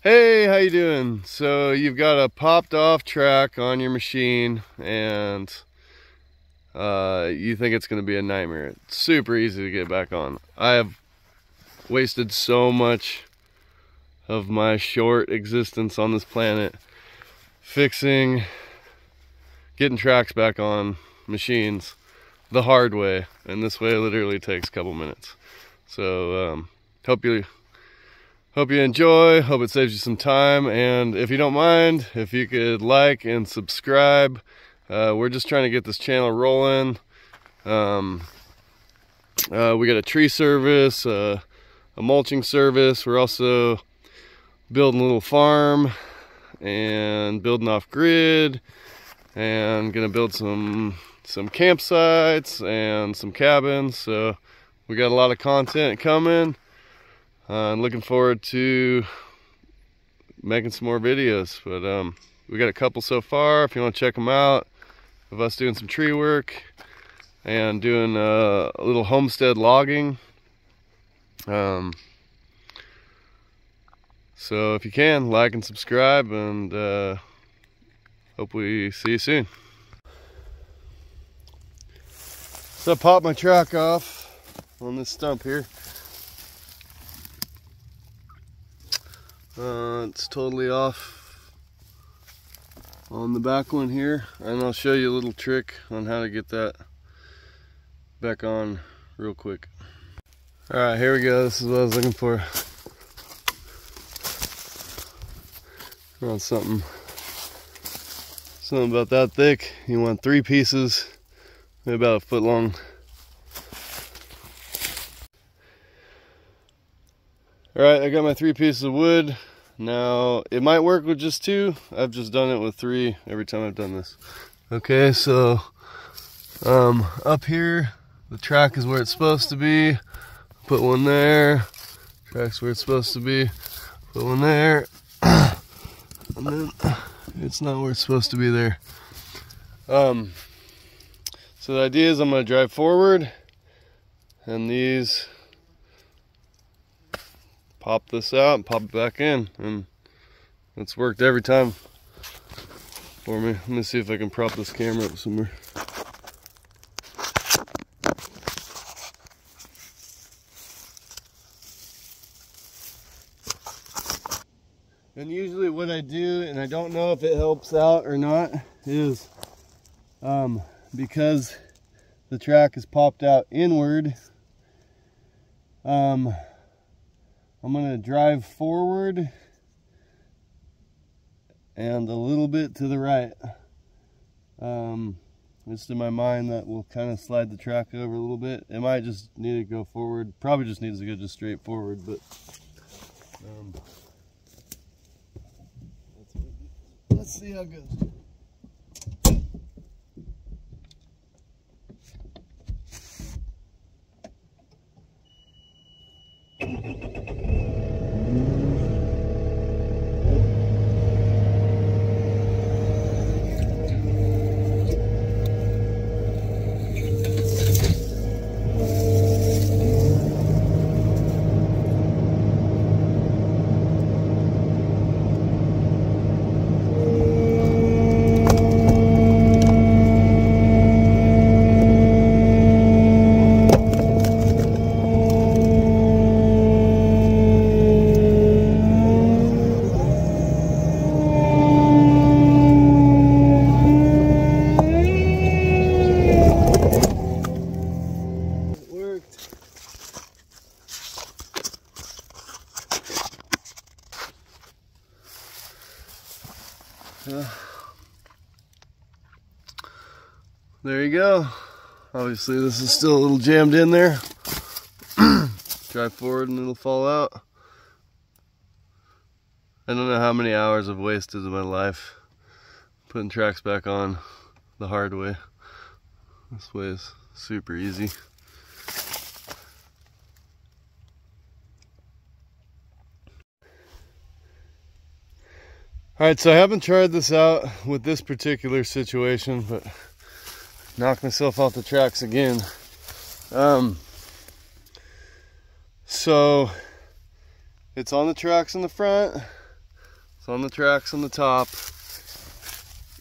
Hey, how you doing? So you've got a popped off track on your machine and you think it's going to be a nightmare. It's super easy to get back on. I have wasted so much of my short existence on this planet fixing, getting tracks back on machines the hard way, and this way literally takes a couple minutes. So hope you enjoy, hope it saves you some time, and if you don't mind, if you could like and subscribe. We're just trying to get this channel rolling. We got a tree service, a mulching service. We're also building a little farm and building off grid, and gonna build some campsites and some cabins. So we got a lot of content coming. I'm looking forward to making some more videos, but we got a couple so far. If you want to check them out, of us doing some tree work and doing a little homestead logging. So if you can, like and subscribe, and hope we see you soon. So I popped my track off on this stump here. It's totally off on the back one here, and I'll show you a little trick on how to get that back on real quick. Alright, here we go. This is what I was looking for. Around something about that thick. You want 3 pieces, maybe about a foot long. Alright, I got my 3 pieces of wood. Now, it might work with just 2. I've just done it with 3 every time I've done this. Okay, so up here, the track is where it's supposed to be. Put one there. Track's where it's supposed to be. Put one there. And then it's not where it's supposed to be there. So the idea is I'm going to drive forward, and these pop this out and pop it back in, and it's worked every time for me. Let me see if I can prop this camera up somewhere. And usually what I do, and I don't know if it helps out or not, is because the track is popped out inward, I'm going to drive forward and a little bit to the right. Just in my mind, that will kind of slide the track over a little bit. It might just need to go forward. Probably just needs to go just straight forward, but let's see how it goes. There you go. Obviously this is still a little jammed in there. Drive forward and it'll fall out. I don't know how many hours I've wasted in my life putting tracks back on the hard way. This way is super easy. Alright, so I haven't tried this out with this particular situation, but knocked myself off the tracks again. So it's on the tracks in the front, So on the tracks on the top,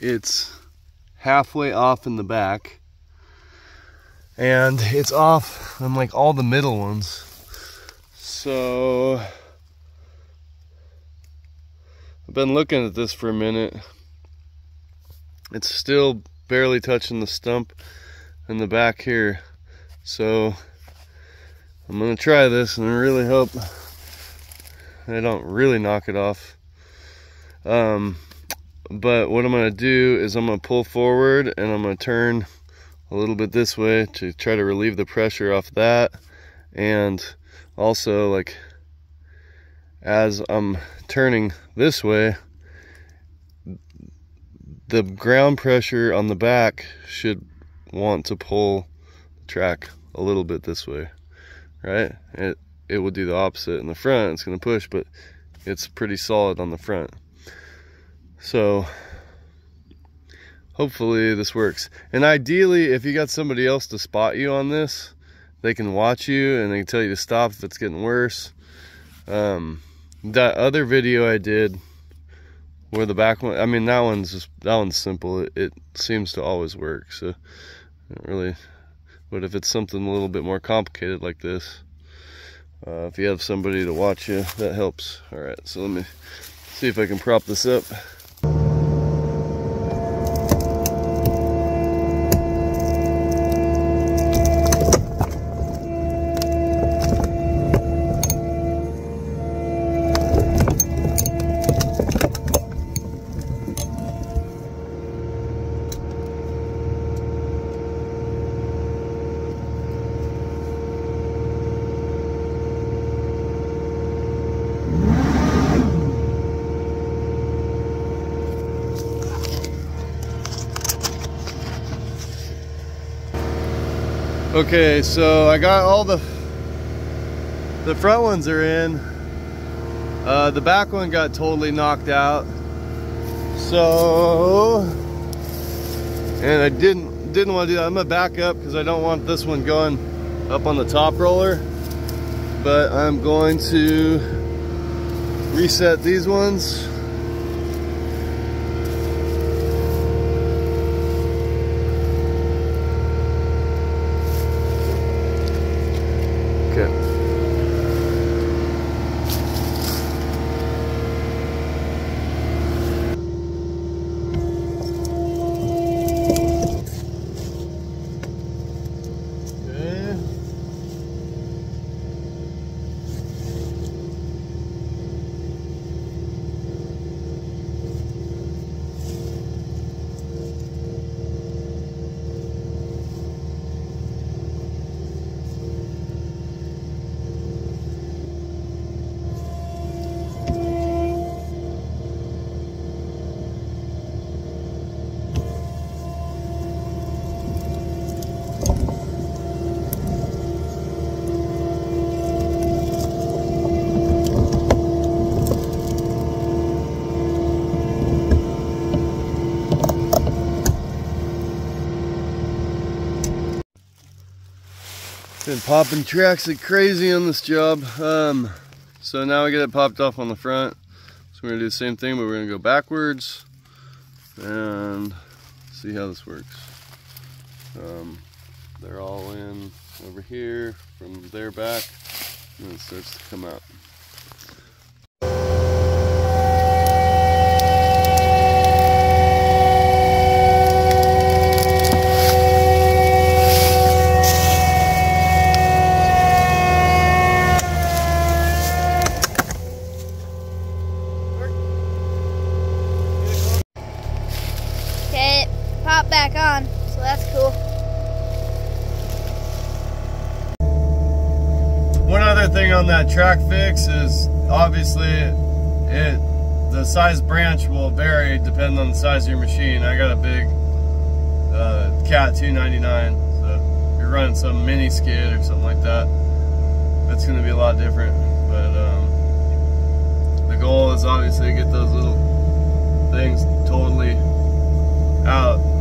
it's halfway off in the back, and it's off on like all the middle ones. So I've been looking at this for a minute. It's still barely touching the stump in the back here. So I'm gonna try this and I really hope I don't really knock it off. But what I'm gonna do is I'm gonna pull forward and I'm gonna turn a little bit this way to try to relieve the pressure off that. And also, like, as I'm turning this way, the ground pressure on the back should want to pull the track a little bit this way, right? It will do the opposite in the front. It's gonna push, but it's pretty solid on the front. So hopefully this works. And ideally, if you got somebody else to spot you on this, they can watch you and they can tell you to stop if it's getting worse. That other video I did where the back one, I mean, that one's simple. It seems to always work. So not really, but if it's something a little bit more complicated like this, if you have somebody to watch you, that helps. All right, so let me see if I can prop this up. Okay, so I got all the front ones are in. The back one got totally knocked out. So, and I didn't want to do that. I'm gonna back up because I don't want this one going up on the top roller. But I'm going to reset these ones. Been popping tracks like crazy on this job. So now we get it popped off on the front. So we're gonna do the same thing, but we're gonna go backwards and see how this works. They're all in over here from their back, and it starts to come out. Pop back on, so that's cool. One other thing on that track fix is obviously the size branch will vary depending on the size of your machine. I got a big Cat 299, so if you're running some mini skid or something like that, that's going to be a lot different. But the goal is obviously to get those little things totally out